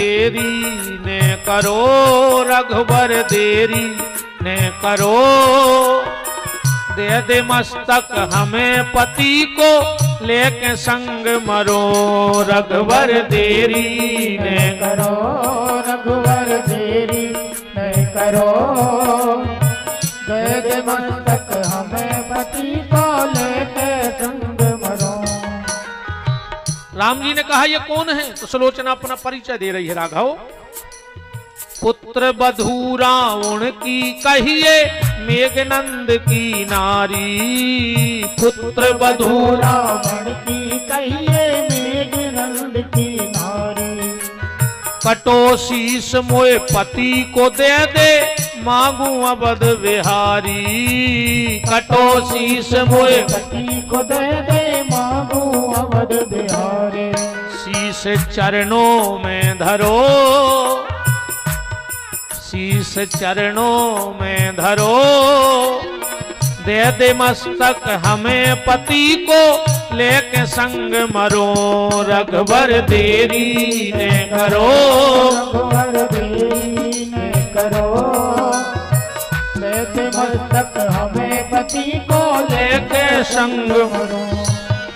देरी ने करो रघुबर देरी ने करो, दे दे मस्तक हमें पति को लेके संग मरो। रघुबर देरी ने करो, रघुबर देरी ने करो, दे दे मस्तक हमें पति को लेके संग मरो। राम जी ने कहा ये कौन है? तो सुलोचना अपना परिचय दे रही है। राघव पुत्र बधू रावण की कहिए मेघनंद की नारी। पुत्र बधू रावण की कहिए मेघनंद की नारी। कटो शीस मोए पति को दे दे मांगू अवध विहारी। कटो शीस मोए पति को दे दे मांगू अवध बिहारी। शीस चरणों में धरो, शीस चरणों में धरो, दे दे मस्तक हमें पति को लेके संग मरो। रघुबर देरी ने करो, रघुबर देरी ने करो, दे दे मस्तक हमें पति को लेके संग मरो।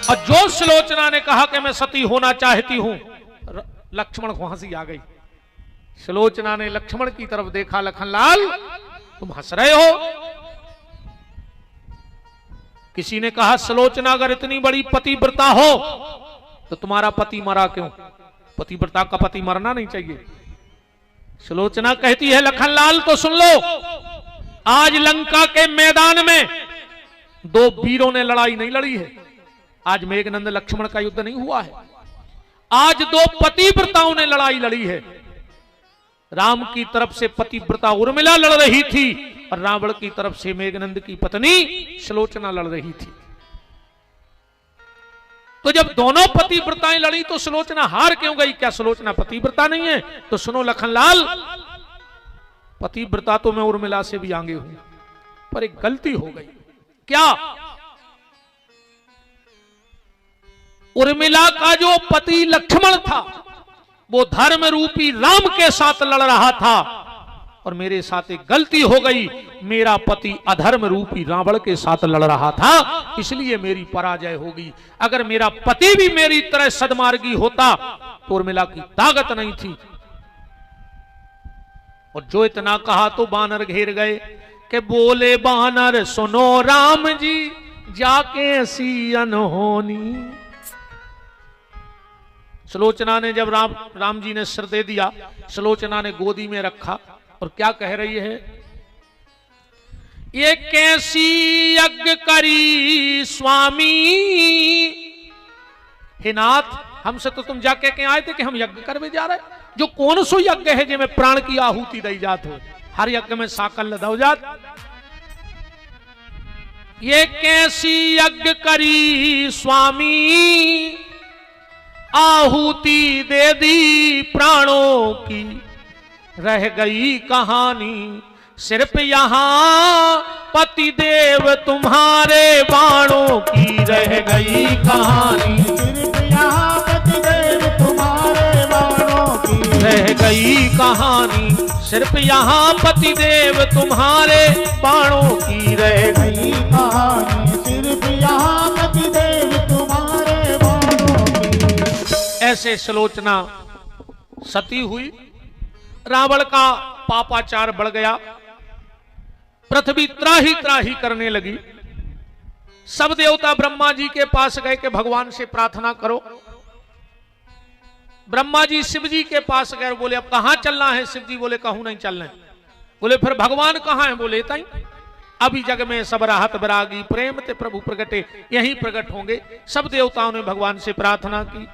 और जो सुलोचना ने कहा कि मैं सती होना चाहती हूं, लक्ष्मण को हंसी आ गई। सुलोचना ने लक्ष्मण की तरफ देखा, लखनलाल तुम हंस रहे हो। किसी ने कहा सुलोचना अगर इतनी बड़ी पतिव्रता हो तो तुम्हारा पति मरा क्यों? पतिव्रता का पति मरना नहीं चाहिए। सुलोचना कहती है लखनलाल तो सुन लो, आज लंका के मैदान में दो वीरों ने लड़ाई नहीं लड़ी है। आज मेघनंद लक्ष्मण का युद्ध नहीं हुआ है, आज दो पतिव्रताओं ने लड़ाई लड़ी है। राम की तरफ से पतिव्रता उर्मिला लड़ रही थी और रावण की तरफ से मेघनंद की पत्नी सुलोचना लड़ रही थी। तो जब दोनों पतिव्रताएं लड़ी तो सुलोचना हार क्यों गई? क्या सुलोचना पतिव्रता नहीं है? तो सुनो लखनलाल, पतिव्रता तो मैं उर्मिला से भी आगे हूं, पर एक गलती हो गई। क्या? उर्मिला का जो पति लक्ष्मण था वो धर्म रूपी राम के साथ लड़ रहा था और मेरे साथ एक गलती हो गई। मेरा पति अधर्म रूपी रावण के साथ लड़ रहा था, इसलिए मेरी पराजय होगी। अगर मेरा पति भी मेरी तरह सद्मार्गी होता तो उर्मिला की ताकत नहीं थी। और जो इतना कहा तो बानर घेर गए कि बोले बानर सुनो राम जी जाके सी अनहोनी। सुलोचना ने जब राम जी ने सिर दे दिया, सुलोचना ने गोदी में रखा और क्या कह रही है? ये कैसी यज्ञ करी स्वामी। हे नाथ, हमसे तो तुम जाके के आए थे कि हम यज्ञ करने जा रहे। जो कौन सो यज्ञ है जिसमें प्राण की आहुति दी जात हो? हर यज्ञ में साकल दो जात। ये कैसी यज्ञ करी स्वामी, आहुति दे दी प्राणों की, रह गई कहानी सिर्फ यहाँ पति देव तुम्हारे बाणों की। रह गई कहानी सिर्फ यहाँ पति देव तुम्हारे बाणों की। रह गई कहानी सिर्फ यहाँ पति देव तुम्हारे बाणों की। रह गई कहानी सिर्फ यहाँ पति देव तुम्हारे बाणों की। ऐसे सुलोचना सती हुई। रावण का पापाचार बढ़ गया, पृथ्वी त्राही त्राही करने लगी। सब देवता ब्रह्मा जी के पास गए कि भगवान से प्रार्थना करो। ब्रह्मा जी शिव जी के पास गए, बोले अब कहां चलना है? शिव जी बोले कहूं नहीं चलना है। बोले फिर भगवान कहां है? बोले ताई अभी जग में सब राहत बरागी, प्रेम ते प्रभु प्रगटे, यहीं प्रकट होंगे। सब देवताओं ने भगवान से प्रार्थना की।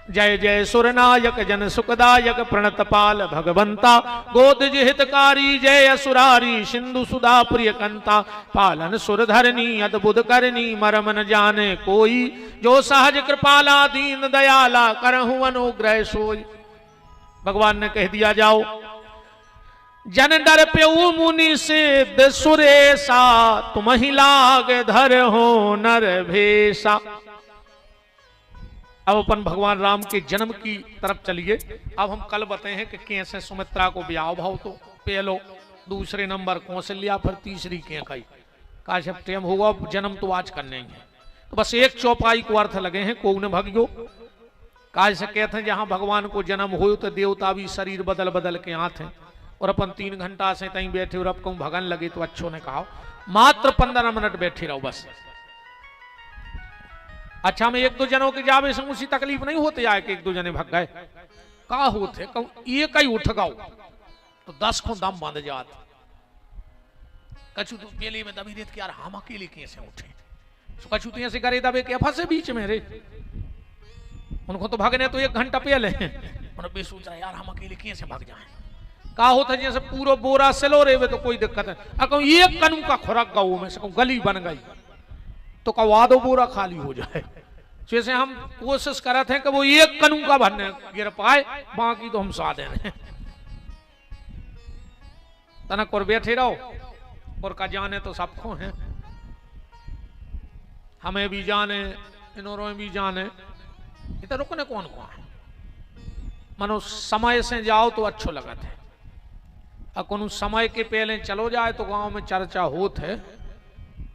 जय जय सुरनायक जन सुखदायक प्रणतपाल भगवंता, गोदज हितकारी जय असुरारी, सिंधु सुधा प्रिय कंता, पालन सुरधरनी अद्भुत करनी, मरम न जाने कोई, जो सहज कृपाला दीन दयाला, करहु अनुग्रह सोई। भगवान ने कह दिया जाओ। जन डर प्यऊ मुनि सिद्ध सुरेशा, तुम ही लाग धर हो नर भेषा। अब अपन भगवान राम के जन्म की तरफ चलिए। अब हम कल बताए हैं कि कैसे सुमित्रा को ब्याह भाव तो पहलो, दूसरे नंबर कौशल्या, फिर तीसरी के कई काश्यप टेम होगा, जन्म तो आज करने ही है। तो बस एक चौपाई को अर्थ लगे हैं को न भगियो। काज से कहते हैं जहां भगवान को जन्म हो तो देवता भी शरीर बदल बदल के आते हैं, और अपन 3 घंटा से तहीं बैठे और अब कहूं भगन लगे तो अच्छो ने कहा मात्र 15 मिनट बैठे रहो बस। अच्छा में 1-2 जनों के जावे से उसी तकलीफ नहीं होते आए कि 1-2 जने भग गए का होते कहूं एक ही उठ गाओ तो 10 को दम बांध जात। कछु तो पेले में दबी देते यार हम अकेले कैसे उठे, तो कछु तो ऐसे करे दबे के फंसे बीच में रे, उनको तो भागने तो 1 घंटा पहले उन्होंने सोच रहा यार हम अकेले कैसे भाग जाए। का होता जैसे पूरा बोरा सेलो रे तो कोई दिक्कत है, अगर एक कनू का खुराक गाँव में से गली बन गई तो कवा दो बोरा खाली हो जाए। जैसे हम कोशिश कर थे कि वो 1 कनू का भरने गिर पाए, बाकी तो हम साधे रहे तनक और बैठे रहो और का जाने तो सबको है, हमें भी जाने इन्होंने भी जाने, इधर रुकने कौन कौन है। मनो समय से जाओ तो अच्छो लगत है, और कोनो समय के पहले चलो जाए तो गांव में चर्चा होत है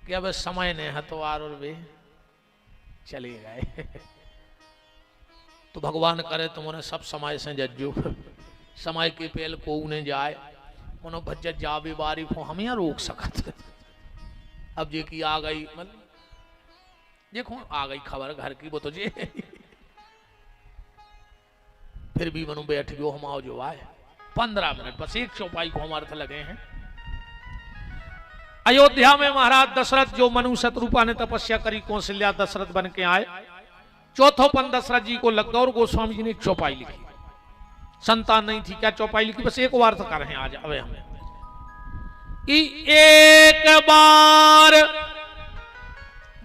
कि अब समय ने है तो आर और वे चले गए। तो भगवान करे तुमने सब समय से जज्जो, समय के पहले को उन्हें जाए उन्होंने भज्जत जावे बारी को हम यहाँ रोक सकत। अब जे की आ गई मतलब देखो आ गई खबर घर की वो तो जे फिर भी मनु बैठ गयो हम आओ जो आए 15 मिनट बस एक चौपाई को हमारे लगे हैं। अयोध्या में महाराज दशरथ जो मनु शत्रुपा ने तपस्या करी, कौशल्या दशरथ बन के आए, चौथो पन दशरथ जी को लग गया और गोस्वामी जी ने चौपाई लिखी। संतान नहीं थी, क्या चौपाई लिखी, बस एक बार कर रहे हैं आज अवे हमें एक बार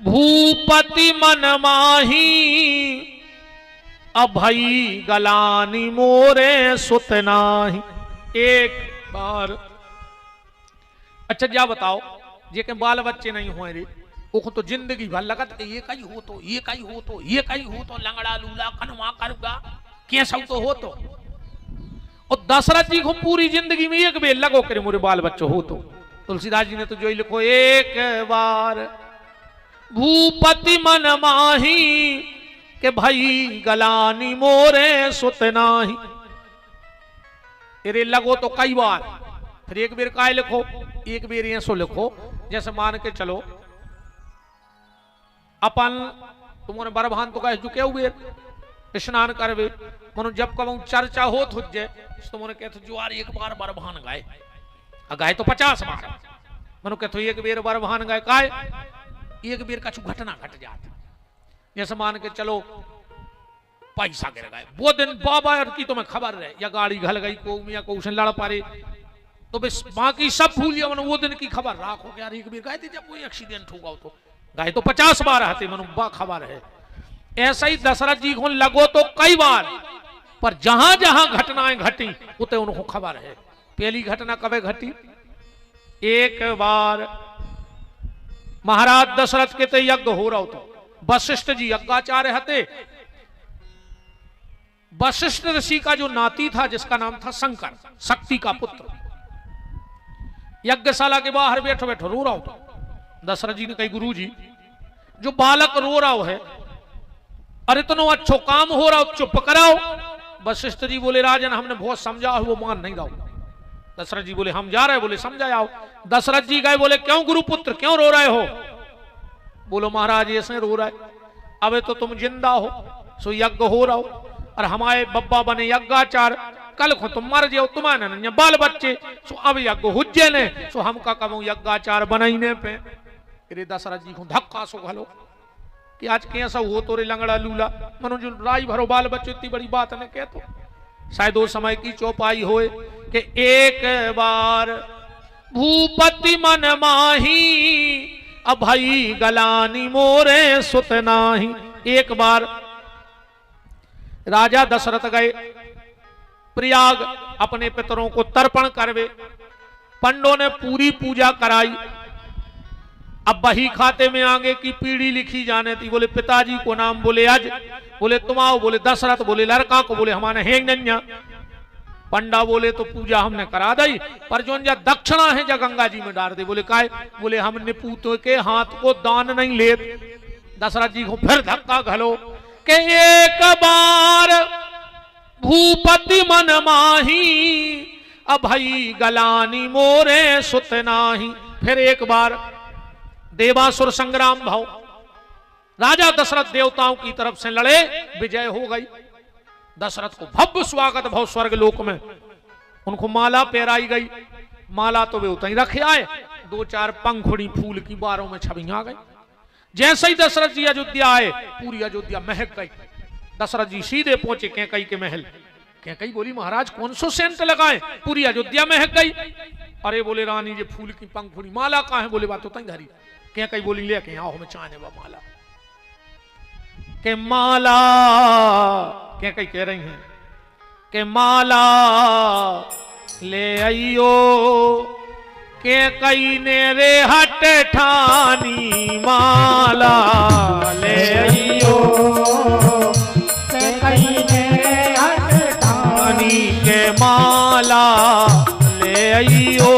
भूपति मन माही अभई गलानी मोरे सुत नाही। एक बार अच्छा जा बताओ जे के बाल बच्चे नहीं हुए रे वो तो जिंदगी भर लगत ये कई हो तो ये कई हो तो ये कई हो तो लंगड़ा लूला कनवा करुगा कैसा तो हो तो। और दशरथ जी को पूरी जिंदगी में एक बेर लगो करे मोरे बाल बच्चों हो तो। तुलसीदास जी ने तो जो ही लिखो एक बार भूपति मन माही के भाई गलानी मोरे सुत नाही। तेरे लगो तो कई बार, फिर एक बेर काय लिखो, एक बेर ऐसो लिखो जैसे मान के चलो अपन तुमने बरभान तो कह चुके हुए स्नान करवे मनो जब कब चर्चा हो तुझे तो तुमने कहते जो यार एक बार बरभान गाए, गाए तो 50 बार मनो कहते एक बेर बरभान गाए काय एक बेर कछु घटना घट जाता। जैसे मान के चलो पैसा गिर गए वो दिन बाबा की तुम्हें खबर रहे या गाड़ी घल गई को या कौशन लड़ पारे तो बस बाकी सब भूल गया वो दिन की खबर राखो यार एक बेर गए थे जब कोई एक्सीडेंट होगा तो गए तो 50 बार आते मनु बा खबर है। ऐसा ही दशरथ जी को लगो तो कई बार, पर जहां जहां घटनाएं घटी उते उनको खबर है। पहली घटना कब घटी, एक बार महाराज दशरथ के ते यज्ञ हो रहा तो वशिष्ठ जी यज्ञाचार्य हते। वशिष्ठ ऋषि का जो नाती था जिसका नाम था शंकर, शक्ति का पुत्र, यज्ञशाला के बाहर बैठो बैठो रो रहा हो। दशरथ जी ने कही गुरु जी जो बालक रो रहा है और इतना अच्छो काम हो रहा हो चुप कराओ। वशिष्ठ जी बोले राजन हमने बहुत समझा वो मान नहीं रहा। दशरथ जी बोले हम जा रहे, बोले समझाओ। दशरथ जी गए बोले क्यों गुरुपुत्र क्यों रो रहे हो? बोलो महाराज ऐसे रो रहा है, अबे तो तुम जिंदा हो सो यज्ञ हो रहा हो और हमारे बब्बा बने यज्ञाचार, कल को तुम मर जाओ तुम्हारे बाल बच्चे सो अब यज्ञ हुज्जे ने सो हम का कहूं यज्ञाचार बनाईने पे। रे दशरथ जी को धक्का सो घलो कि आज कैसा हो तो रे लंगड़ा लूला मनो जो राई भरो बाल बच्चे इतनी बड़ी बात ने कह तो शायद वो समय की चौपाई होए कि एक बार भूपति मन माही अभई गलानी मोरे सुत नाही। एक बार राजा दशरथ गए प्रयाग अपने पितरों को तर्पण करवे, पंडों ने पूरी पूजा कराई अब बही खाते में आगे की पीढ़ी लिखी जाने थी। बोले पिताजी को नाम बोले अज, बोले तुम आओ, बोले दशरथ, बोले लड़का को, बोले हमारे हैं नन्या। पंडा बोले तो पूजा हमने करा दी, पर जो दक्षिणा है जा गंगा जी में डाल दे। बोले काय? बोले हम निपूतों के हाथ को दान नहीं ले। दशरथ जी को फिर धक्का घलो के एक बार भूपति मन माही, अभई गलानी मोरे सुत नाही। फिर एक बार देवासुर संग्राम भाव, राजा दशरथ देवताओं की तरफ से लड़े, विजय हो गई। दशरथ को भव्य स्वागत भाव स्वर्ग लोक में, उनको माला पहराई गई। माला तो वे उतनी रखे आए, 2-4 पंखुड़ी फूल की बारों में छवि आ गई। जैसे ही दशरथ जी अयोध्या आए, पूरी अयोध्या महक गई। दशरथ जी सीधे पहुंचे कैकई के महल। कैकई बोली महाराज कौन सो सेंट लगाए, पूरी अयोध्या महक गई। अरे बोले रानी जी फूल की पंखुड़ी, माला कहाँ है? बोले बात होता घरी। कैकई बोली लेके आओ, हमें चाहने वा माला के माला। कैकई कह रही हैं के माला ले आइयो, कैकई ने रे हट ठानी माला ले आइयो, कैकई ने हट ठानी के माला ले आइयो,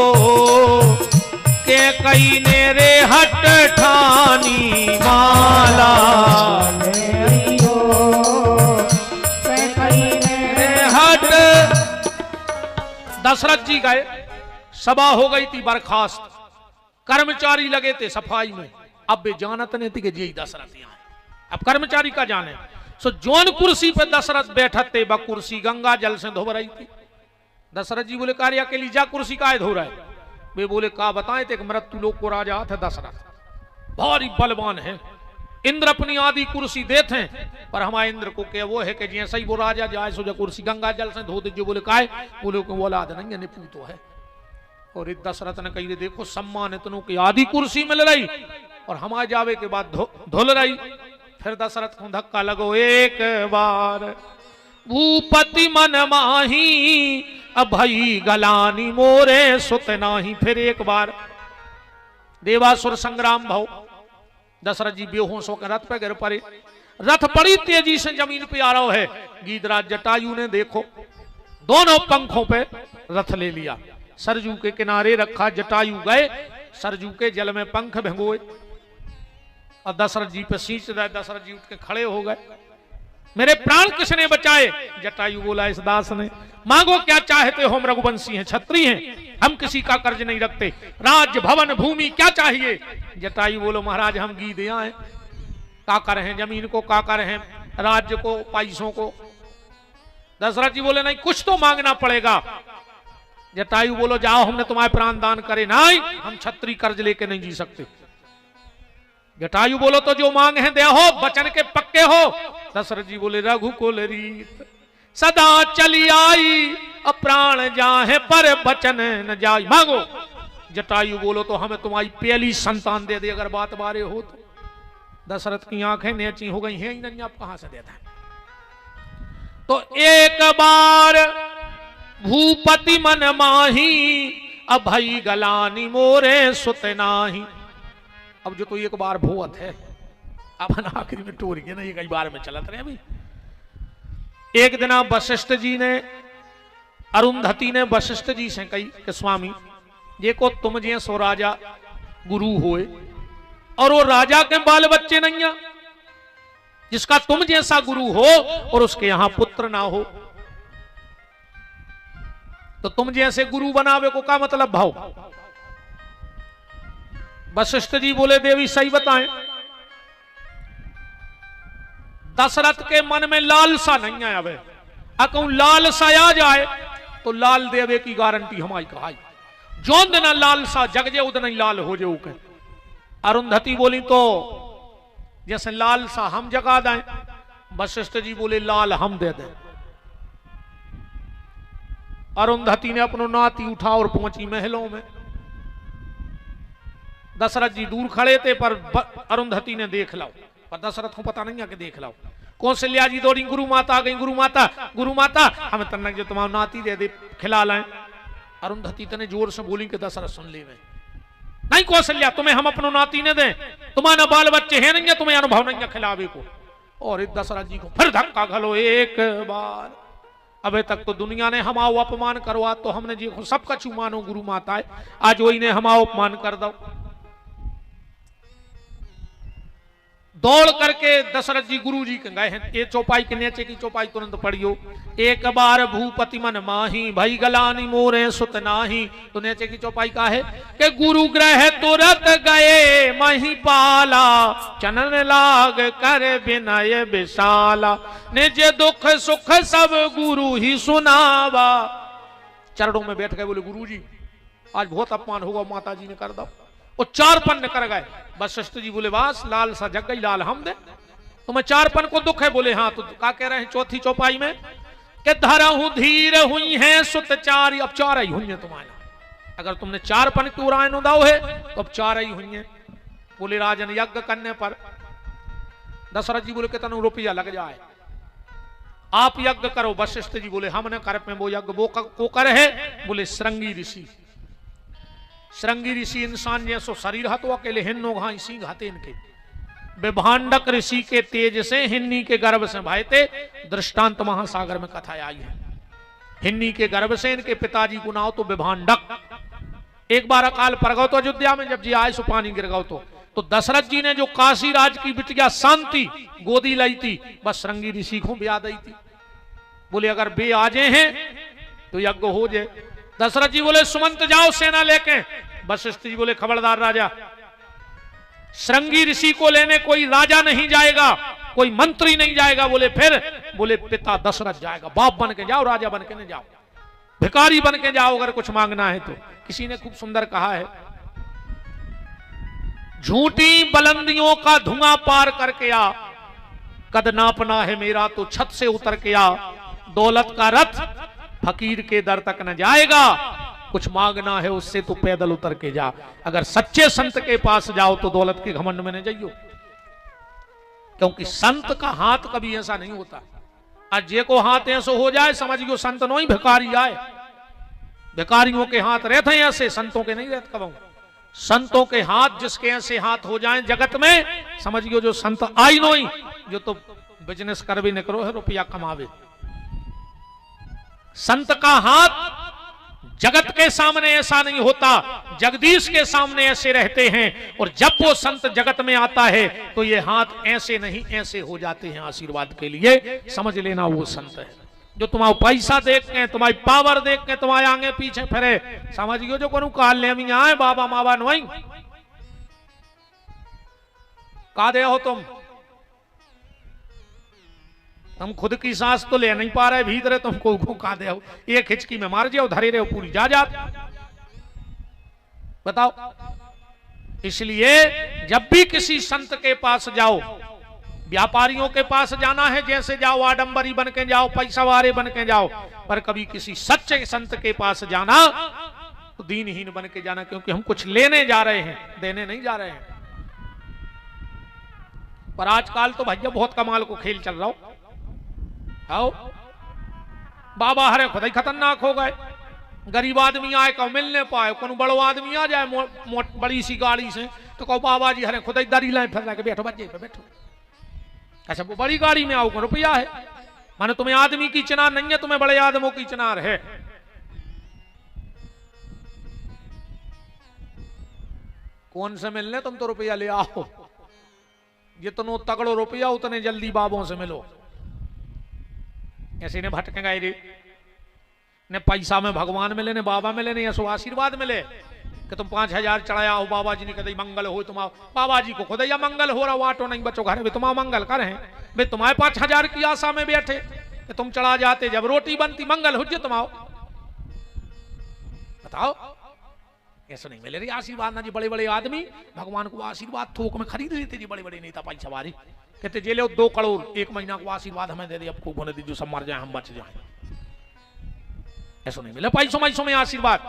कैकई ने रे हट ठानी माला ले आइयो, कैकई ने हट। दशरथ जी गए, सभा हो गई थी बर्खास्त, कर्मचारी लगे थे सफाई में। अब वे जानत नहीं थी कि यही दशरथ यहाँ है। अब कर्मचारी का जाने सो जौन कुर्सी पे दशरथ बैठत थे, वह कुर्सी गंगा जल से धो रही थी। दशरथ जी बोले कार्य के लिए जा कुर्सी का धो रहा है? वे बोले का बताए थे कि मृत्यु लोक को राजा थे दशरथ, भारी बलवान है, इंद्र अपनी आदि कुर्सी देते हैं, पर हमारे इंद्र को क्या वो है कि जैसे ही वो राजा जाए सो कुर्सी गंगा जल से धो दीजिए। बोले काय? बोले को औलाद नहीं है, निपूत है। और इस दशरथ ने कही देखो सम्मानितों की आदि कुर्सी मिल रही और हमारे जावे के बाद धुल रही। फिर दशरथ को धक्का लगो एक बार भूपति मन माही, अभई गलानी मोरे सुत नाही। फिर एक बार देवासुर संग्राम भाव, दशरथ जी बेहोश होकर रथ पे गिर पड़े। रथ बड़ी तेजी से जमीन पे आ रहा है। गीधराज जटायु ने देखो दोनों पंखों पे रथ ले लिया, सरजू के किनारे रखा। जटायु गए, सरजू के जल में पंख भिगोए और दशरथ जी पे सींच रहे। दशरथ जी उठ के खड़े हो गए, मेरे प्राण किसने बचाए? जटायु बोला इस दास ने। मांगो क्या चाहते हो, हम रघुवंशी हैं, छत्री हैं, हम किसी का कर्ज नहीं रखते। राज्य भवन भूमि क्या चाहिए? जटायु बोलो महाराज हम गीधे आए, का कर हैं जमीन को, का कर हैं राज्य को, पैसों को। दशरथ जी बोले नहीं कुछ तो मांगना पड़ेगा। जटायु बोलो जाओ हमने तुम्हारे प्राण दान करे। नहीं हम छत्री कर्ज लेके नहीं जी सकते। जटायु बोलो तो जो मांग है दे हो, बचन के पक्के हो। दशरथ जी बोले रघुकुल रीत सदा चली आई, अप्राण जाहे पर बचन न जाई। मांगो। जटायु बोलो तो हमें तुम्हारी पहली संतान दे दे अगर बात बारे हो तो। दशरथ की आंखें नेची हो गई हैं ही नहीं, आप कहां से देता है? तो एक बार भूपति मन माही, अभई गलानी मोरे सुत नाही। अब जो तो एक बार भूत है, अपन आखिरी में टोरी है ना, ये कई बार में चलत रहे। अभी एक दिन वशिष्ठ जी ने, अरुंधति ने वशिष्ठ जी से कही कि स्वामी ये को तुम जे सो राजा गुरु होए और वो राजा के बाल बच्चे नहीं है, जिसका तुम जैसा गुरु हो और उसके यहां पुत्र ना हो, तो तुम जैसे गुरु बनावे को क्या मतलब भाव? वशिष्ठ जी बोले देवी सही बताएं। दशरथ के मन में लालसा नहीं आया, वे अकऊ लालसा आ जाए तो लाल देवे की गारंटी हमारी कहाई। जौन दिन लालसा जगजे उदन ही लाल हो जाऊ के। अरुंधति बोली तो जैसे लालसा हम जगा दें। वशिष्ठ जी बोले लाल हम दे दें। अरुंधति ने अपनो नाती उठा और पहुंची महलों में। दशरथ जी दूर खड़े थे पर अरुंधति ने देख लो, पर दशरथ को पता नहीं है कि देख लो। कौशल्या जी दौड़ी, गुरु माता आ गई, गुरु माता, गुरु माता हमें तन्नक जो तुम्हारा नाती दे दे खिला लाए। अरुंधति तने जोर से बोली कि दशरथ सुन ले। नहीं कौशल्या तुम्हें हम अपनो नाती ने दें, तुम्हारा बाल बच्चे हैं नहीं है, तुम्हें अनुभव नहीं है खिलावे को। और इस दशरथ जी को फिर धक्का घलो एक बार। अबे तक तो दुनिया ने हमाओ अपमान करवा, तो हमने जी सब कछु मानो गुरु माता है, आज वही ने हमाओ अपमान कर दो। दौड़ करके दशरथ जी गुरु जी के गए हैं। ये चौपाई के नीचे की चौपाई तुरंत पढ़ियो। एक बार भूपति मन माही भई गलानी मोरे सुत नाही। तो नीचे की चौपाई का है कि गुरु ग्रह तुरंत गए मही पाला, चनन लाग कर विनय विशाला, निज दुख सुख सब गुरु ही सुनावा। चरणों में बैठ गए, बोले गुरु जी आज बहुत अपमान होगा, माता जी ने कर दो। वो 4 पन्न कर गए। वशिष्ठ जी बोले वास लाल सा जग गई लाल हम दे, तुम्हें 4 पन्न को दुख है? बोले हाँ। तो क्या कह रहे हैं चौथी चौपाई में कि धरहु धीर हुई है सुत चारी। अब 4 ही हुई है तुम्हारा, अगर तुमने 4 पन्न की उड़ान उदाओ है तो अब 4 ही हुई है। बोले राजन यज्ञ करने पर दशरथ जी बोले कितना रुपया लग जाए, आप यज्ञ करो। वशिष्ठ जी बोले हमने कर पे वो यज्ञ वो को कर है। बोले श्रृंगी ऋषि, श्रृंगी ऋषि इंसान जैसो शरीर हतो अकेले हिन्नो घाई सी घाते इनके। विभांडक ऋषि के तेज से हिन्नी के गर्भ से भाईते, दृष्टांत महासागर में कथा आई है। हिन्नी के गर्भ से इनके पिताजी को नाव तो विभांडक। एक बार अकाल पड़ गौ तो अयोध्या में, जब जी आए सो पानी गिर गौ तो दशरथ जी ने जो काशी राज की बिटिया शांति गोदी लाई थी, बस श्रृंगी ऋषि को ब्याह दी थी। बोले अगर बे आ जाए हैं तो यज्ञ हो जाए। दशरथ जी बोले सुमंत जाओ सेना लेके। वशिष्ठ जी बोले खबरदार राजा, श्रृंगी ऋषि को लेने कोई राजा नहीं जाएगा, कोई मंत्री नहीं जाएगा। बोले फिर? बोले पिता दशरथ जाएगा। बाप बन के जाओ, राजा बन के नहीं जाओ, भिखारी बन के जाओ अगर कुछ मांगना है तो। किसी ने खूब सुंदर कहा है, झूठी बुलंदियों का धुआं पार करके आ, कद नापना है मेरा तो छत से उतर के आ। दौलत का रथ फकीर के दर तक न जाएगा, कुछ मांगना है उससे तो पैदल उतर के जा। अगर सच्चे संत के पास जाओ तो दौलत के घमंड में न जाइयो, क्योंकि संत का हाथ कभी ऐसा नहीं होता। आज जे को हाथ ऐसा हो जाए समझियो संत नहीं भिखारी आए। भिखारियों के हाथ रहते हैं ऐसे, संतों के नहीं रहते। कब संतों के हाथ जिसके ऐसे हाथ हो जाएं जगत में, समझियो जो संत आई नहीं, जो तो बिजनेस कर भी निकलो है रुपया कमावे। संत का हाथ जगत के सामने ऐसा नहीं होता, जगदीश के सामने ऐसे रहते हैं। और जब वो संत जगत में आता है तो ये हाथ ऐसे नहीं ऐसे हो जाते हैं आशीर्वाद के लिए। समझ लेना वो संत है। जो तुम्हारा पैसा देख के, तुम्हारी पावर देख के तुम्हारे आगे पीछे फिरे, समझियो जो को काल ले आए बाबा मावा नहीं का दे हो तुम खुद की सांस तो ले नहीं पा रहे भीतर, तुमको का दे हो। एक हिचकी में मार जाओ, धरे रहे पूरी जा जात। बताओ, इसलिए जब भी किसी संत के पास जाओ, व्यापारियों के पास जाना है जैसे जाओ, आडंबरी बन के जाओ, पैसा वाले बन के जाओ, पर कभी किसी सच्चे संत के पास जाना तो दीनहीन बन के जाना, क्योंकि हम कुछ लेने जा रहे हैं, देने नहीं जा रहे हैं। पर आजकल तो भैया बहुत कमाल को खेल चल रहा हो। आओ बाबा हरे खुद ही खतरनाक हो गए। गरीब आदमी आए कहो मिल नहीं पाए, कौन बड़ो आदमी आ जाए बड़ी सी गाड़ी से तो कहो बाबा जी हरे खुद ही दरी लाए फिर के बैठो बच्चे पे बैठो। अच्छा वो बड़ी गाड़ी में आओ, को रुपया है, माने तुम्हें आदमी की चिनार नहीं है, तुम्हें बड़े आदमों की चिनार है। कौन से मिलने, तुम तो रुपया ले आओ। जितनो तगड़ो रुपया उतने जल्दी बाबों से मिलो। ऐसे ने भटके गए रे, ने पैसा में भगवान मिले, ने बाबा मिले, ने ऐसो आशीर्वाद मिले कि तुम 5000 चढ़ाया हो, बाबा जी ने कहते मंगल हो तुम। बाबा जी को खुद या मंगल हो रहा, वाटो नहीं बचो घर में, तुम मंगल कर हैं भाई। तुम्हारे 5000 की आशा में बैठे कि तुम चढ़ा जाते, जब रोटी बनती मंगल हो जे तुम आओ। बताओ, ऐसा नहीं मिले रे आशीर्वाद ना जी। बड़े बड़े आदमी भगवान को आशीर्वाद थोक में खरीद लेते जी, बड़े बड़े नेता पैसा वाले कहते जे लो 2 करोड़ 1 महीना को आशीर्वाद हमें दे दे, अब खूब होने दीजिए, सब मर जाए हम बच जाए। ऐसा नहीं मिले पैसों में आशीर्वाद।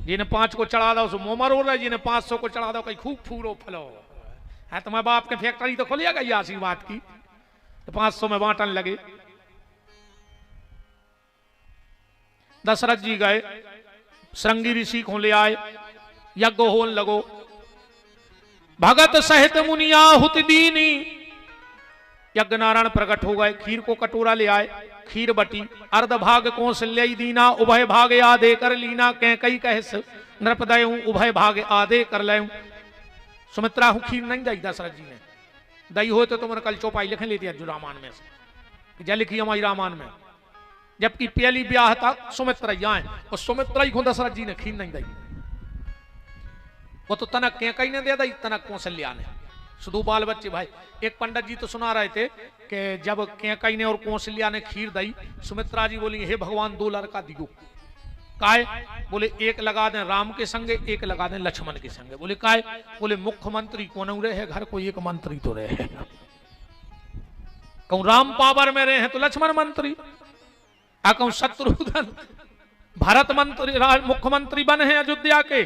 जिन्हें 5 को चढ़ा दो सो मोमर हो रहा है, जिन्हें 500 को चढ़ा दो कहीं खूब फूलो फलो है। तुम्हारे बाप के फैक्ट्री तो खोलिएगा ये आशीर्वाद की, तो 500 में बांटन लगे। दशरथ जी गए, श्रृंगी ऋषि को ले आए, यज्ञ होन लगो। भगत सहित मुनिया हुत दीनी, यज्ञ नारायण प्रकट हो गए, खीर को कटोरा ले आए, खीर बटी, अर्ध भाग कौशल्य दीना, उभय भाग आधे कर लीना, कई कहस नृपदय उभय भाग आधे कर ले। सुमित्रा हूं खीर नहीं दई दशरथ जी ने, दई हो तो तुमने कल चौपाई लिखे लेती है जो रामायण में से, जय लिखी हमारी रामायण में, जबकि पहली ब्याह था सुमित्रा जाए और सुमित्रा ही को दशरथ जी ने खीर नहीं दई। वो तो तनक कई ने दे दी, तनक कौशल्या ने, शुद्ध बाल बच्चे। भाई एक पंडित जी तो सुना रहे थे कि जब कई ने और कौशल्या ने खीर दई, सुमित्रा जी बोली हे भगवान 2 लड़का दियो। काय? बोले एक लगा दें राम के संगे, एक लगा दें लक्ष्मण के संगे। बोले काय? बोले मुख्यमंत्री कौन रहे घर को, एक मंत्री तो रहे। कहूं राम पावर में रहे हैं तो लक्ष्मण मंत्री, कहूं शत्रुघ्न भारत मंत्री मुख्यमंत्री बने हैं अयोध्या के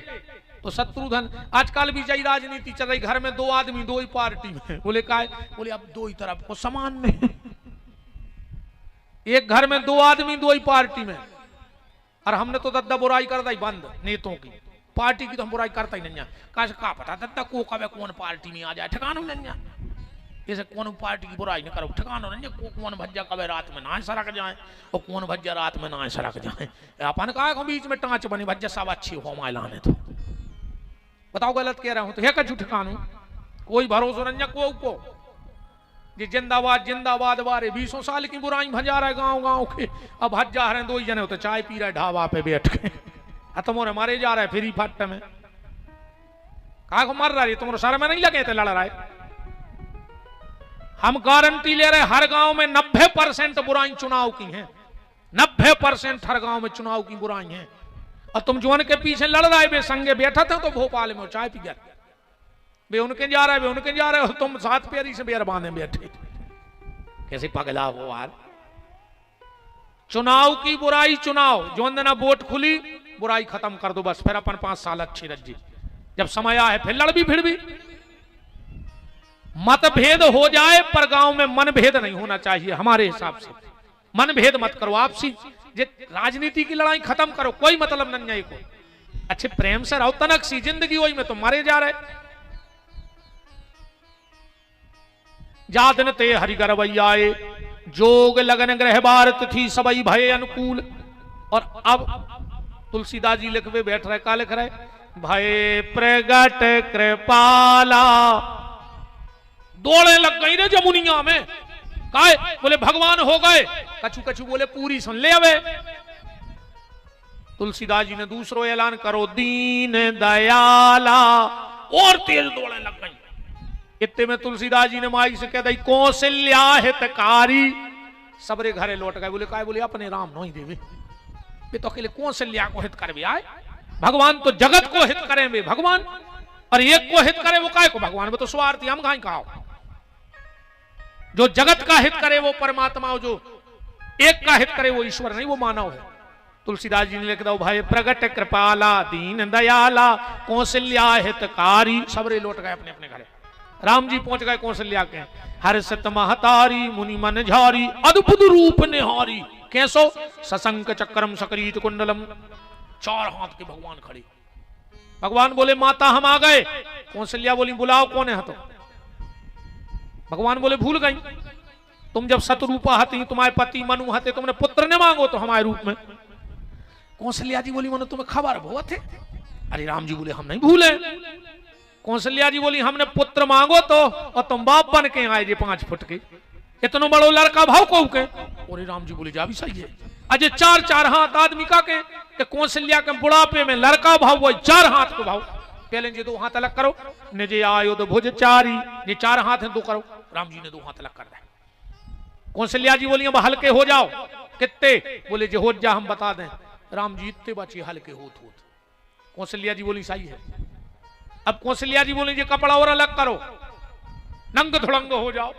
तो शत्रुघ्न। आजकल भी यही राजनीति चल रही, घर में 2 आदमी 2 ही पार्टी में। बोले काय? बोले अब 2 ही तरफ को समान में, एक घर में 2 आदमी 2 ही पार्टी में। और हमने तो दद्दा बुराई कर दी बंद, नेताओं की पार्टी की तो हम बुराई करता ही नहीं। का पता दद्दा को कब कौन पार्टी में आ जाए, ठिकाना नहीं। जैसे कौन पार्टी की बुराई नहीं करो, ठिकाना नहीं। कौन भज्जा कब रात में ना सड़क जाए और कौन भज्जा रात में ना सड़क जाए। अपन कहा बीच में टाँच बनी, भज्जा सब अच्छी हो माइलाने तो बताओ गलत कह रहा हूं तो है कछु ठिकानू, कोई भरोसा नहीं को ये जिंदाबाद जिंदाबाद बारे 20 साल की बुराई भजा रहे गांव गांव के। अब भज्जा रहे 2 ही जने होते, चाय पी रहे ढाबा पे बैठ के, तुम्हारे मारे जा रहे फ्री फट में। कहा को मर रहा है, तुम्हारे सर में नहीं लगे थे लड़ रहे। हम गारंटी ले रहे हर गांव में 90% बुराई चुनाव की हैं, 90% हर गांव में चुनाव की बुराई हैं। और तुम जो उनके पीछे लड़ रहा है, वे संगे बैठा था तो भोपाल में चाय पी गया, वे उनके जा रहे, वे उनके जा रहे हो, तुम 7 पैरी से बेर बांधे बैठे। कैसे पगला हो यार। चुनाव की बुराई, चुनाव जो दिन वोट खुली बुराई खत्म कर दो बस, फिर अपन 5 साल अच्छी रजी। जब समय आए फिर लड़ भी फिर भी। मतभेद हो जाए पर गांव में मनभेद नहीं होना चाहिए हमारे हिसाब से। मनभेद मत करो आपसी, राजनीति की लड़ाई खत्म करो, कोई मतलब नहीं है को। अच्छे प्रेम से रहो, तनक सी जिंदगी वही में तो मारे जा रहे। जादन ते हरिगर वैयाए, जोग लगन ग्रह भारत थी सबई भय अनुकूल। और अब तुलसीदास जी लिखवे बैठ रहे, का लिख रहे? भय प्रगट कृपाला। दौड़े लग गई रे जमुनिया में, काहे? बोले भगवान हो गए। कछु कछु बोले पूरी सुन ले। अबे तुलसीदास जी ने दूसरो ऐलान करो, दीन दयाला, और तेज दौड़े लग गई। इतने में तुलसीदास जी ने माई से कह दी, कौशल्या हितकारी। सबरे घरे लौट गए। बोले काय? बोले अपने राम नहीं देवे, वे तो अकेले कौशल्या को हित करे आए। भगवान तो जगत को हित करें वे भगवान, और एक को हित करे वो काय को भगवान। वो तो स्वार्थी, हम कहीं कहा। जो जगत का हित करे वो परमात्मा, जो एक का हित करे वो ईश्वर नहीं, वो मानव है। तुलसीदास जी ने लिख दो, भाई प्रगट कृपाला, दीन दयाला, कौशल्या हितकारी। सबरे लौट गए अपने अपने घरे। राम जी पहुंच गए कौशल्या के। हर सत महतारी, मुनि मन झारी, अद्भुत रूप निहारी। कैसो? सशंक चक्रम सकरीत कुंडलम। 4 हाथ के भगवान खड़े। भगवान बोले माता हम आ गए। कौशल्या बोली बुलाओ कौन है? तो भगवान बोले भूल गई, तुम जब सतरूपा हती, तुम्हारे पति मनु हते, तुमने पुत्र ने मांगो तो हमारे रूप में। कौशल्या जी बोली मनु तुम्हें खबर बहुत है। अरे राम जी बोले हम नहीं भूले। कौशल्या जी बोली हमने पुत्र मांगो तो, और तुम बाप बन के आए जे 5 फुट के, इतना बड़ो लड़का भाव को के। और राम जी बोले जा भी सही है। अजय 4 हाथ आदमी का के कौशल्या के बुढ़ापे में लड़का भाव वही 4 हाथ को भाव। पहले जी 2 हाथ अलग करो, निजे आयो तो भुज चारी, ये 4 हाथ है 2 करो। राम जी ने 2 हाथ अलग कर दिया। कौशल्या जी बोली अब हल्के हो जाओ। कितने? बोले जो हो जा हम बता दें। राम जी इतने बचे हल्के होत। कौशल्या जी बोली सही है। अब कौशल्या जी बोली ये कपड़ा और अलग करो, नंग धुड़ंग हो जाओ।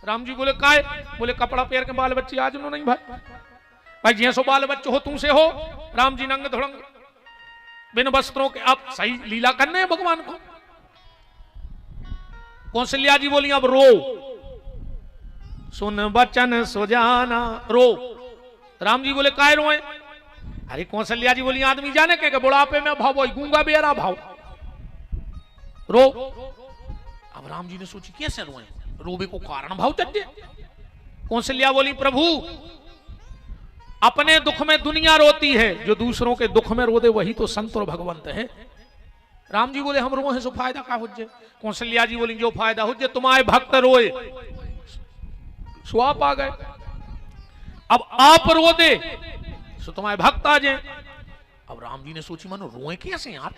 राम जी बोले काय? बोले कपड़ा पैर के बाल बच्चे आज नहीं भाई, भाई जैसो बाल बच्चे हो तुमसे हो। राम जी नंग धुड़ंग बिन वस्त्रों के। अब सही लीला करने हैं भगवान को। कौशल्या जी बोली अब रो, सुन बचन सुजाना, रो। राम जी बोले काय रोए? अरे कौशल्या जी बोली आदमी जाने के बुढ़ापे में भाव वही गूंगा बेरा भाव रो। अब राम जी ने सोची कैसे रोए, रोबे को कारण भाव चढ़े। कौशल्या बोली प्रभु अपने दुख में दुनिया रोती है, जो दूसरों के दुख में रो दे वही तो संत और भगवंत है। राम जी बोले हम रोए सो फायदा का हुज्जे। कौशल्या जी बोली जो फायदा हुज्जे, तुम्हारे भक्त रोए सो आप आ गए, अब आप रो दे सो तुम्हारे भक्त आ जाए। अब राम जी ने सोची मानो रोए कैसे यार।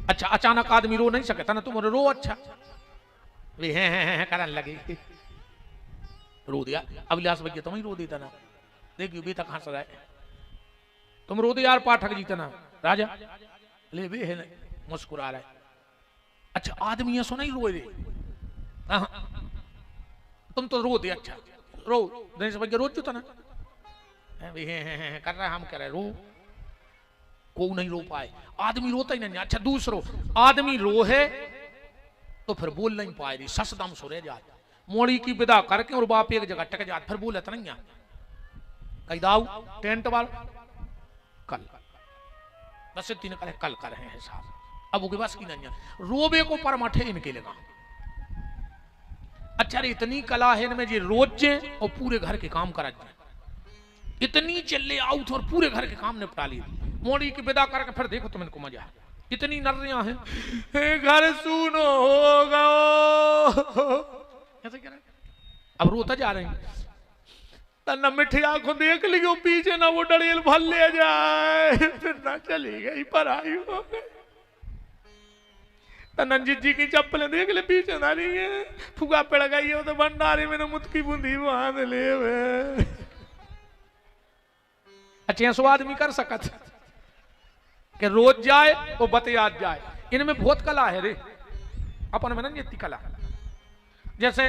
अच्छा अचानक आदमी रो नहीं सकता ना, तुम रो अच्छा वे हैं करने लगे, रो दिया। अभिलाष भैया तुम ही रो देता ना, देखियो बेटा कहां से आए, तुम रो दे यार पाठक जी तना राजा ले बे है मुस्कुरा रहा है। अच्छा आदमी ऐसा नहीं रोए दे, तुम तो रो दे, अच्छा रो दिनेश भैया रोज जो तना कर रहा है, हम कह रहे रो, को नहीं रो पाए, आदमी रोता ही नहीं। अच्छा दूसरो आदमी रो है तो फिर बोल नहीं पाए रही, ससदम सो रह जाए, मोड़ी की विदा करके और बाप एक जगह टक जात, फिर बोले तो नहीं कही दाऊ टेंट वाल कल बस तीन करे कल कर रहे हैं साहब, अब उनके पास की नहीं रोबे को परमाठे इनके लगा। अच्छा इतनी कला है इनमें जी रोज और पूरे घर के काम करा जाए, इतनी चले आउट और पूरे घर के काम निपटा लिए, मोड़ी की विदा करके फिर देखो तुम इनको मजा, इतनी नर्रियां हैं घर सुनो होगा ऐसे कह रहे। अब रोता जा रहे हैं तना मिठी आंखों देख लियो पीछे ना वो डड़ेल भल ले जाए, फिर ना चली गई पराई हो गई। तनंजित जी की चप्पलें देख ले पीछे ना रही है, फुगा पड़ गई है तो भंडारी में मुतकी बूंदी बांध ले। अच्छे सो आदमी कर सकत कि रोज जाए वो बतियात जाए, इनमें बहुत कला है रे अपन में ना जितनी कला। जैसे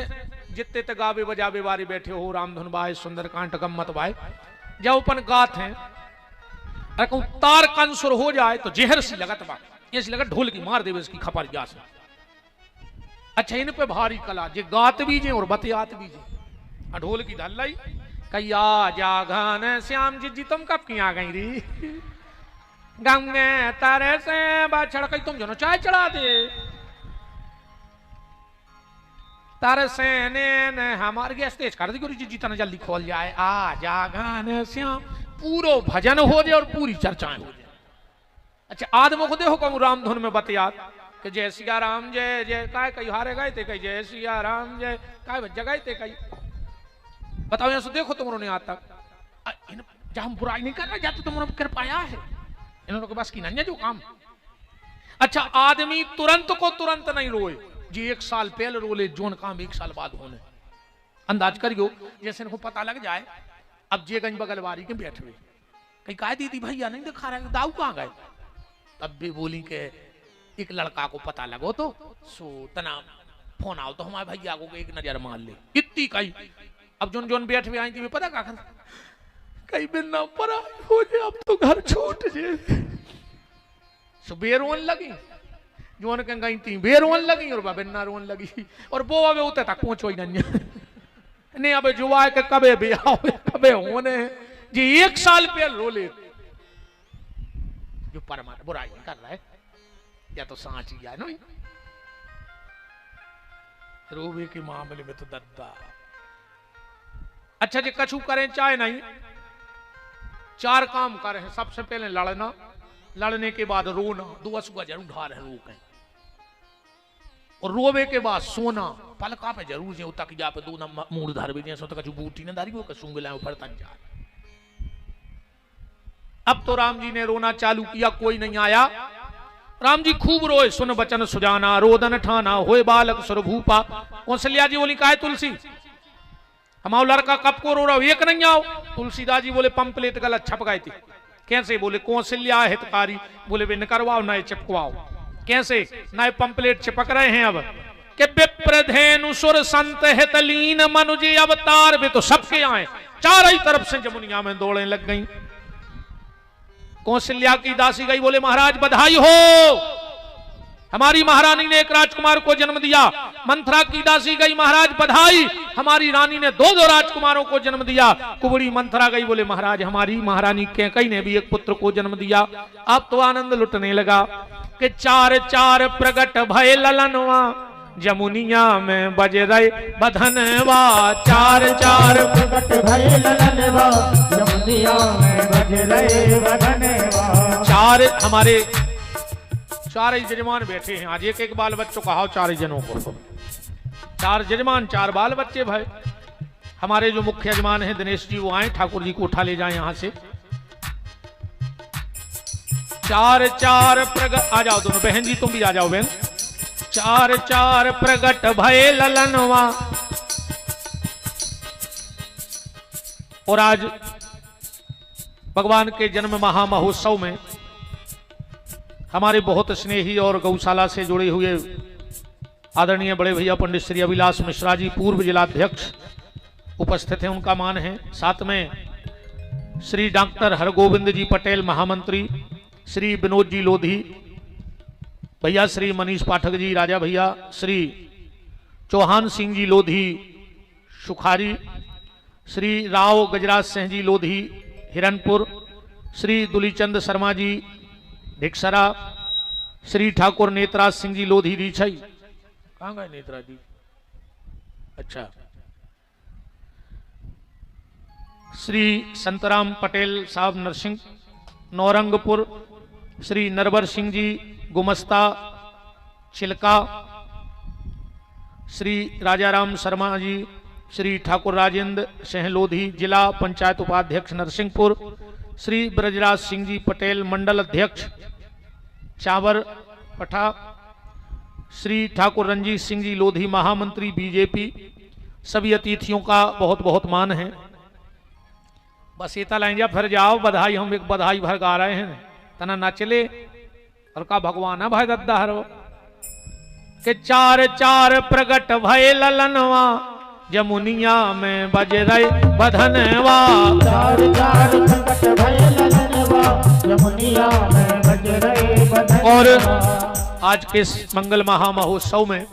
जितने तक गावे बजावे वारी बैठे हो, रामधुन बाय सुंदरकांड गम्मत बाय, जब अपन गात हैं अरे कहूं तार कंसुर हो जाए तो जहर सी लगत बा, ऐसी लगत ढोल की मार देवे इसकी खपर जा से। अच्छा इन पे भारी कला, जे गात भी जे और बतियात भी जे। ढोल की धल्लाई कैया जागन श्याम जी तुम कब की आ गई री, गंगे तारे से बाछड़ कई तुम जनो चाय चढ़ा दे, तारे से ने हमारे गैस तेज कर दी गुरु जी जितना जल्दी खोल जाए, आ जागन श्याम पूरो भजन हो जाए और पूरी चर्चाएं हो जाए। अच्छा आदमों को देखो कहूं रामधुन में बतियात कि जय सिया राम जय जय काय कई हारे गए थे, कई जय सिया राम जय काय जगह थे, कई बताओ यहाँ से देखो तुमने आज तक जहां हम बुराई नहीं कर रहे जाते तुमने कर पाया है, इन्होंने के पास की नहीं जो काम। अच्छा आदमी तुरंत को तुरंत नहीं रोए जी, 1 साल पहले रोले जोन काम 1 साल बाद होने, अंदाज करियो जैसे इनको पता लग जाए। अब जे गंज बगलवारी के बैठ हुए कहीं कहा दीदी भैया नहीं दिखा रहे दाऊ कहाँ गए, तब भी बोली के एक लड़का को पता लगो तो सो तना फोन आओ तो हमारे भैया को एक नजर मार ले, इतनी कही। अब जोन जोन बैठ हुए आई थी पता क्या कई बिना पर हो जाए, अब तो घर छूट जाए। सुबह रोन लगी जोन के गई थी बे रोन लगी और बिना रोन लगी, और वो अब उतने तक पहुंचो ही नहीं अब जो आए के कबे भी आओ कबे होने जी 1 साल पहले रो ले, जो परमात्मा बुराई कर रहा है या तो सांच ही है नहीं, रोबे के मामले में तो दद्दा। अच्छा जी कछु करें चाहे नहीं, 4 काम करें, सबसे पहले लड़ना, लड़ने के बाद रोना, 2 असुआ जरूर ढा रहे रोके, और रोवे के बाद सोना पलका पे जरूर जे उतक जा पे 2 न मूड धर भी सो तक बूटी न धारी वो सूंग लाए ऊपर तक जा। अब तो राम जी ने रोना चालू किया, कोई नहीं आया, राम जी खूब रोए, सुन बचन सुजाना रोदन ठाना होए बालक सुरभूपा। कौशल्या जी बोली काहे तुलसी हमारा लड़का कब को रो रहा हो, एक नहीं आओ। तुलसीदास जी बोले पंपलेट गलत छप गए थे, कैसे बोले कौशल्या हितकारी, बोले वे न करवाओ नए चिपकवाओ, कैसे नए पंपलेट चिपक रहे हैं। अब के विप्रधेनु सुर संत हितलीन मनुजी अवतार भी तो सबके आए, चारों तरफ से जमुनिया में दौड़े लग गई। कौशल्या की दासी गई, बोले महाराज बधाई हो, हमारी महारानी ने एक राजकुमार को जन्म दिया। मंथरा की दासी गई, महाराज बधाई, हमारी रानी ने दो दो राजकुमारों को जन्म दिया। कुबड़ी मंथरा गई, बोले महाराज हमारी महारानी कैकई ने भी एक पुत्र को जन्म दिया। अब तो आनंद लुटने लगा कि चार चार प्रगट भय ललनवा, जमुनिया में बज रहे बधनवा। चार चार प्रगट भय ललनवा, जमुनिया में बज रहे बधनवा। चार हमारे चार यजमान बैठे हैं आज, एक एक बाल बच्चों कहा चार जनों को, चार यजमान चार बाल बच्चे भाई। हमारे जो मुख्य यजमान हैं दिनेश जी वो आए, ठाकुर जी को उठा ले जाए यहां से। चार चार प्रगट, आ जाओ दोनों बहन जी, तुम भी आ जाओ बहन। चार चार प्रगट भय ललनवा। और आज भगवान के जन्म महामहोत्सव में हमारे बहुत स्नेही और गौशाला से जुड़े हुए आदरणीय बड़े भैया पंडित श्री अभिलाष मिश्रा जी पूर्व जिलाध्यक्ष उपस्थित हैं, उनका मान है। साथ में श्री डॉक्टर हरगोविंद जी पटेल महामंत्री, श्री विनोद जी लोधी भैया, श्री मनीष पाठक जी राजा भैया, श्री चौहान सिंह जी लोधी सुखारी, श्री राव गजराज सिंह जी लोधी हिरनपुर, श्री दुलीचंद शर्मा जी भिक्सरा, श्री ठाकुर नेतराज सिंह जी लोधी रीछई। कहाँ गए नेतराज जी? अच्छा। श्री संतराम पटेल साहब नरसिंह नौरंगपुर, श्री नरवर सिंह जी गुमस्ता चिल्का, श्री राजाराम शर्मा जी, श्री ठाकुर राजेंद्र सिंह लोधी जिला पंचायत उपाध्यक्ष नरसिंहपुर, श्री ब्रजराज सिंह जी पटेल मंडल अध्यक्ष चावर पठा, श्री ठाकुर रंजीत सिंह जी लोधी महामंत्री बीजेपी। सभी अतिथियों का बहुत बहुत मान है। बस इतना लाइन फिर जाओ बधाई, हम एक बधाई भर गा रहे हैं तना ना चले और का भगवान है भाई दद्दा हरो के चार चार प्रगट भय ललनवा, जमुनिया में बज रहे बधनवा। चार चार प्रगट भय ललनवा, जमुनिया में बज रहे बधनवा। और आज के इस मंगल महा महोत्सव में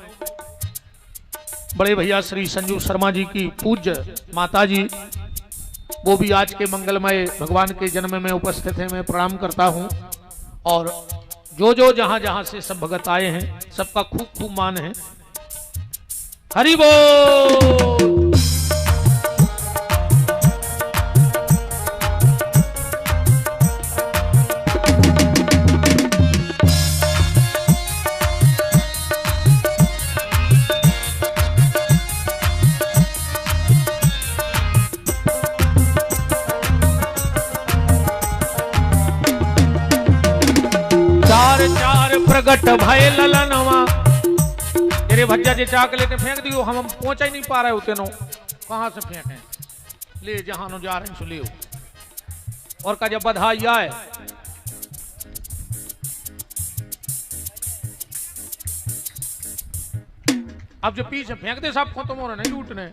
बड़े भैया श्री संजू शर्मा जी की पूज्य माता जी, वो भी आज के मंगलमय भगवान के जन्म में उपस्थित है। मैं प्रणाम करता हूं। और जो जो जहां जहां से सब भगत आए हैं सबका खूब खूब मान है। हरि बोल। चार चार प्रगट भय ललनवा। तेरे भज्जा जे चाकलेट फेंक दियो, हम पहुंचा ही नहीं पा रहे होते नो, कहां से फेंके? ले जहां नो जा रहे हैं ले। और का जब बधाई आए अब जो पीछे फेंक दे सब खत्म हो रहे नहीं लूटने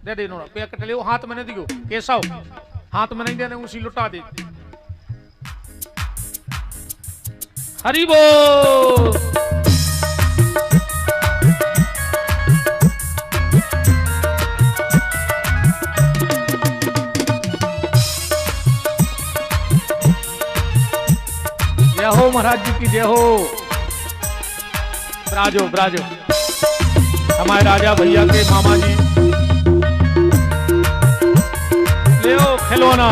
दे दे नो पैकेट ले, हाथ में नहीं दियो केसव, हाथ में नहीं देने उसी लुटा दे। हरि बोल। जय हो महाराज जी की जय हो। ब्राजो ब्राजो हमारे राजा भैया के मामा जी, ले खिलौना।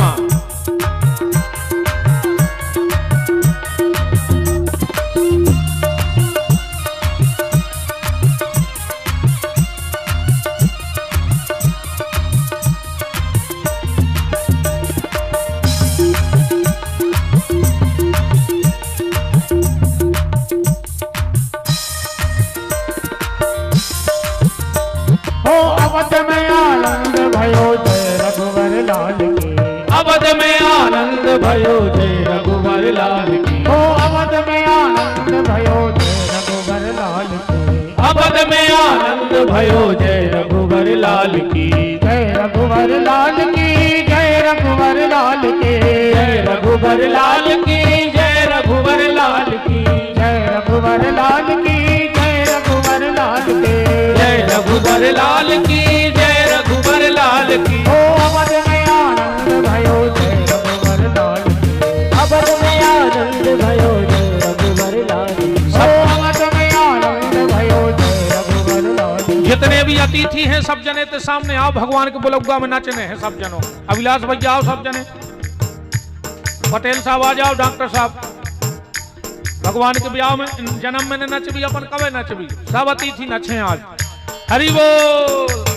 अवध में आनंद भयो जय रघुवर लाल की। अवध में आनंद भयो जय रघुवर लाल की। ओ अवध में आनंद भयो जय रघुवर लाल की। अवध में आनंद भयो जय रघुवर लाल की। जय रघुवर लाल की, जय रघुवर लाल की। जय रघुवर लाल की, जय रघुवर लाल की। जय रघुवर लाल की, जय रघुवर लाल की। जय रघुवर लाल की, जय भयो जय रघुबर लाल की। ओ अवध में आनंद भयो जय रघुबर लाल की। जितने भी अतिथि हैं सब जने ते सामने आओ, भगवान के बुलगुआ में नाचने हैं सब जनों। अभिलाष भैया आओ सब जने, पटेल साहब आ जाओ, डॉक्टर साहब। भगवान के ब्याह में जन्म में नचबी, अपन कबे नचबी, सब अतिथि नचे आज। हरि बोल।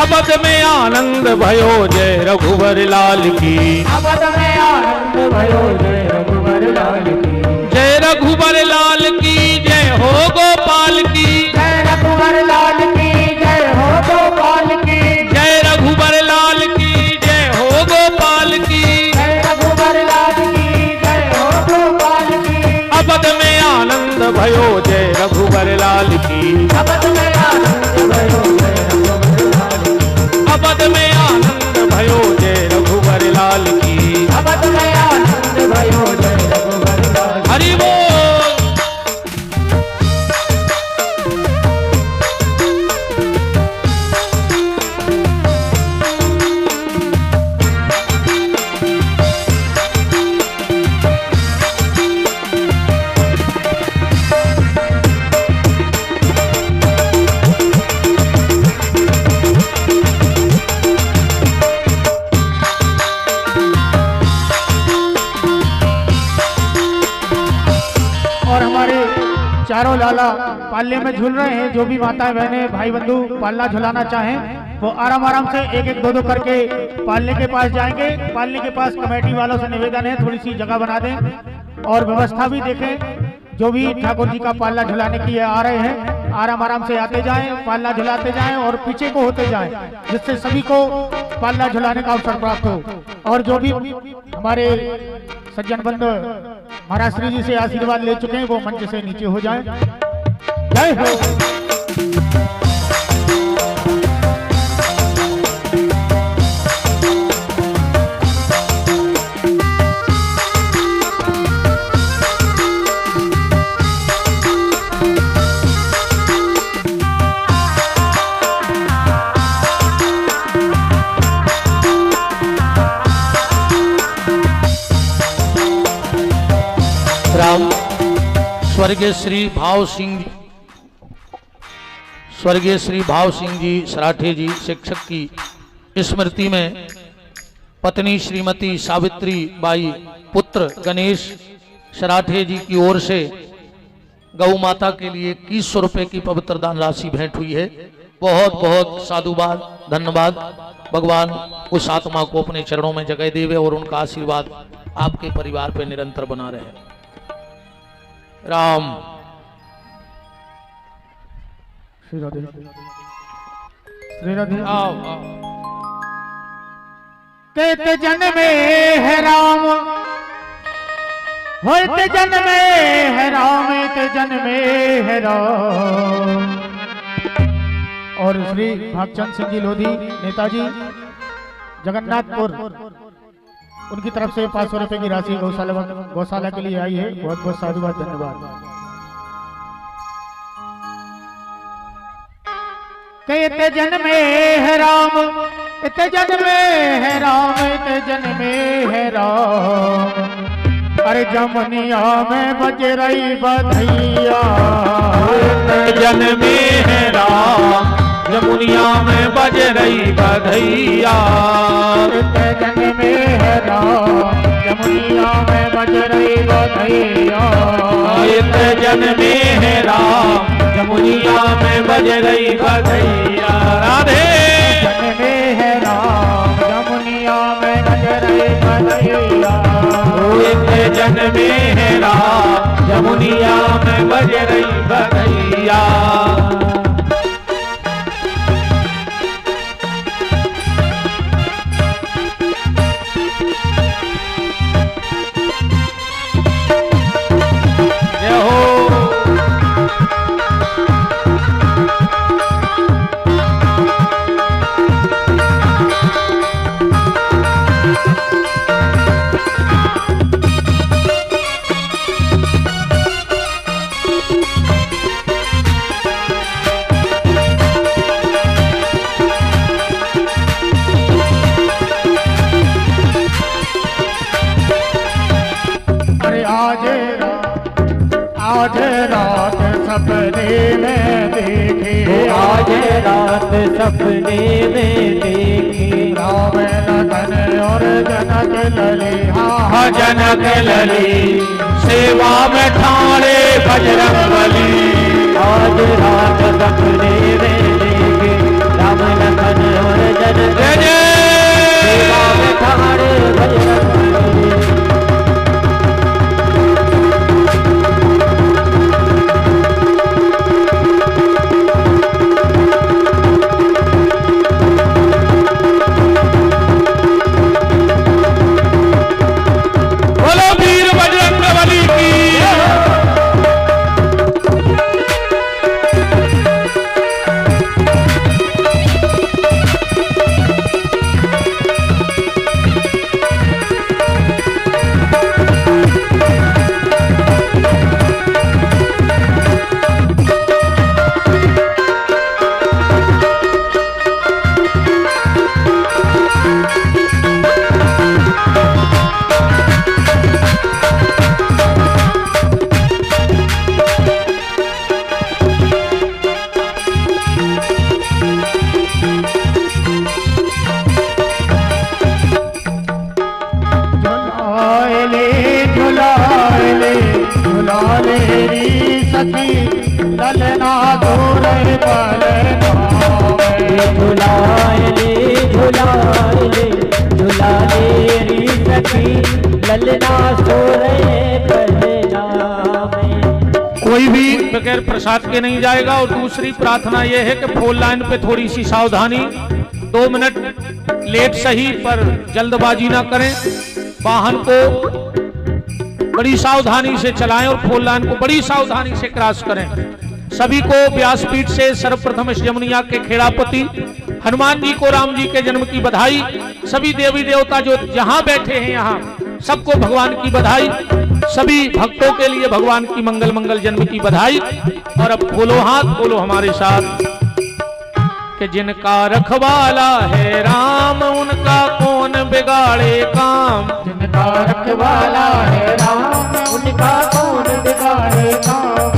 अवध में आनंद भयो जय रघुबर लाल की। अवध में आनंद भयो जय रघुबर लाल की। जय रघुबर लाल की जय हो गोपाल की। जय रघुबर लाल की जय हो गोपाल की। जय रघुबर लाल की जय हो गोपाल की। जय रघुबर लाल की जय हो गोपाल की। अवध में आनंद भयो जय रघुबर लाल की। अवध में आनंद भयो जय रघुबर लाल की। अवध में आनंद भयो जय रघुबर लाल की। अवध में आनंद भयो जय रघुबर लाल की। हरि बोल। चारों लाला पालने में झूल रहे हैं। जो भी माताएं बहनें भाई बंधु पालना झुलाना चाहें वो आराम आराम से एक एक दो दो करके पालने के पास जाएंगे। पालने के पास कमेटी वालों से निवेदन है थोड़ी सी जगह बना दें और व्यवस्था भी देखें। जो भी ठाकुर जी का पालना झुलाने के लिए आ रहे हैं आराम आराम से आते जाएं, पालना झुलाते जाएं और पीछे को होते जाएं, जिससे सभी को पालना झुलाने का अवसर प्राप्त हो। और जो भी हमारे सज्जन बंधु महाराज श्री जी से आशीर्वाद ले चुके हैं वो मंच से नीचे हो जाएं। जय हो। राम स्वर्गीय श्री भाव सिंह जी सराठे जी शिक्षक की स्मृति में पत्नी श्रीमती सावित्री बाई पुत्र गणेश सराठे जी की ओर से गौ माता के लिए 2100 रुपए की पवित्र दान राशि भेंट हुई है। बहुत बहुत साधुवाद, धन्यवाद। भगवान उस आत्मा को अपने चरणों में जगह देवे और उनका आशीर्वाद आपके परिवार पर निरंतर बना रहे। राम श्री राधे श्री राधे। आओ कहते जन्मे है राम होते जन्मे है राम ते जन्मे है राम। और श्री भागचंद सिंह जी लोधी नेताजी जगन्नाथपुर उनकी तरफ से 500 रुपए की राशि गौशाला के लिए आई है। बहुत बहुत साधुवाद, धन्यवाद। कहते जन्मे है राम ते जन्मे है राम ते जन्मे है राम। अरे जमुनिया में बज रही बधैया जन्मे है राम जमुनिया में बज रही बधैया। जन्मे है राम जमुनिया में बज रही बधैया। जन्मे है राम जमुनिया में बज रही बधैया। राधे जन्मे है राम जमुनिया आज रात सपने में देखे राम लखन और जनक लली हाँ जनक लली सेवा में ठाणे बजरंगबली। आज रात सपने में देखे राम लखन और जनक सेवा में ठाणे बजरंगबली। ललना दूर झुलाए री सखी ललना सोरे पलना में। कोई भी बगैर प्रसाद के नहीं जाएगा। और दूसरी प्रार्थना यह है कि फोन लाइन पे थोड़ी सी सावधानी, 2 मिनट लेट सही पर जल्दबाजी ना करें। वाहन को बड़ी सावधानी से चलाएं और फोन लाइन को बड़ी सावधानी से क्रॉस करें। सभी को व्यासपीठ से सर्वप्रथम इस जमुनिया के खेड़ापति हनुमान जी को राम जी के जन्म की बधाई। सभी देवी देवता जो जहां बैठे हैं यहाँ सबको भगवान की बधाई। सभी भक्तों के लिए भगवान की मंगल मंगल जन्म की बधाई। और अब खोलो हाथ, बोलो हमारे साथ कि जिनका रखवाला है राम उनका कौन बिगाड़े काम। जिनका रखवाला है राम उनका कौन बिगाड़े काम।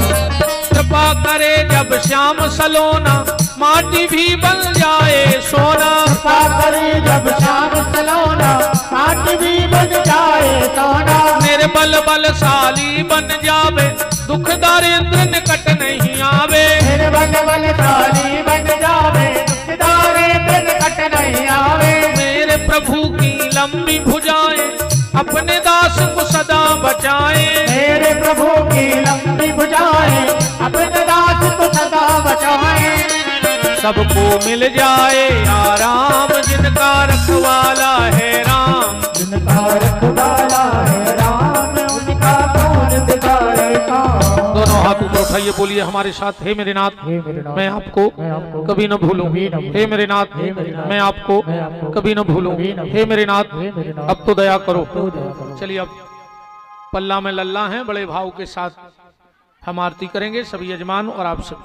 कृपा करे जब श्याम सलोना माटी भी बन जाए सोना। कृपा करे जब श्याम सलोना माटी भी बन जाए सोना। निर्बल बलशाली बन जावे दुख दारिद्र निकट नहीं आवे। निर्बल बलशाली बन जावे दुख दारिद्र निकट नहीं आवे। मेरे प्रभु की लंबी भुजाएं अपने दास को सदा बचाए। मेरे प्रभु की लंबी भुजाएं अपने दास को सदा बचाए। सबको मिल जाए आराम जिनका रखवाला है राम। जिनका रखवाला है राम उनका कौन बिगाड़े काम। दोनों हाथ ऊपर उठाइए, बोलिए हमारे साथ, हे मेरे नाथ मैं आपको कभी न भूलूं। हे मेरे नाथ मैं आपको कभी न भूलूं। हे मेरे नाथ अब तो दया करो। चलिए अब पल्ला में लल्ला हैं, बड़े भाव के साथ हम आरती करेंगे सभी यजमान और आप सब।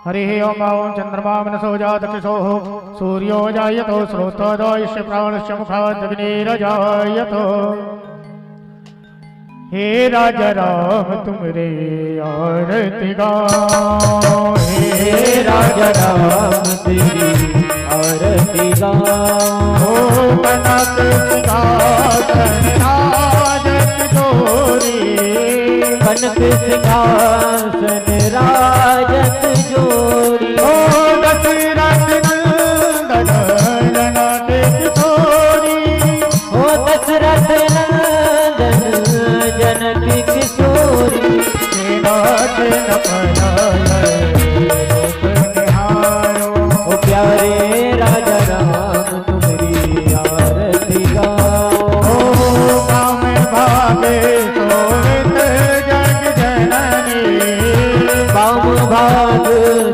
हरि ओम ओम चंद्रमा मनसो जातसो सूर्यो जायतो स्रोतोदयस्य प्राणस्य मुखादग्निरजायतो। हे राजा राम तुमरे आरती गाओ। हे राजा राम तेरी आरती गाओ। कनक सिंहासन राजत जोरी। कनक सिंहासन राजत जोरी। दशरथ नंदन ललाट किशोरी। दशरथ नंदन जनक किशोरी। नाथ ओ प्यारे राजा राम तुम्हारी आरती गाओ। काम भागे सोवित जग जननी। बाम भाग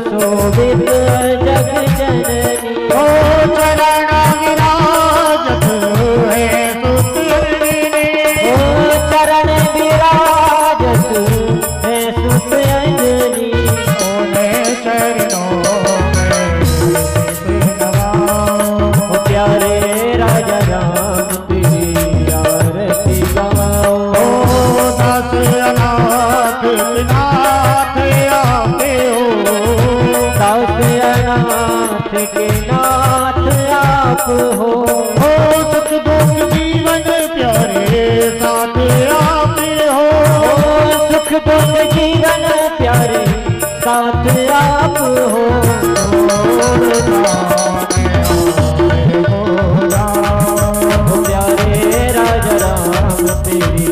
शोभित जग जननी। ओ चरण विराजत है सुतंदिनी। ओ चरण विराजत है सुत अंजनी। ओने चरणों में नवाओ। ओ प्यारे राजा राम तेरी आरती गाओ। ओ दास अनाथ नाथ आते हो। हो। सुख दुख जीवन प्यारे साथ आप हो। सुख दुख जीवन प्यारे साथ आप हो। प्यारे राजा राम तेरी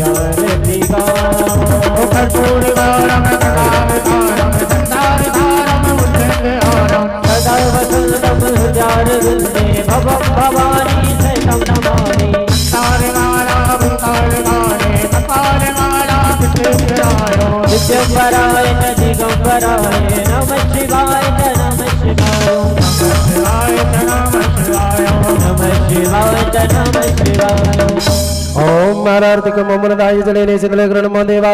आरती गाओ। कर्पूर गौरम कलाम गौरम संसार धारम उज्जवल सदा वसंतम हजार वृंदे भवम भवानी सहितम नमामि। तारे माला भूताल गाने कपाल माला विश्वेश्वरायो। दिगंबराय दिगंबराय नमः शिवाय नमः शिवाय। शिवाय नमः शिवाय नमः शिवाय नमः शिवाय। ओम नारायण मोमनदाय जले सकल ग्रहण देवा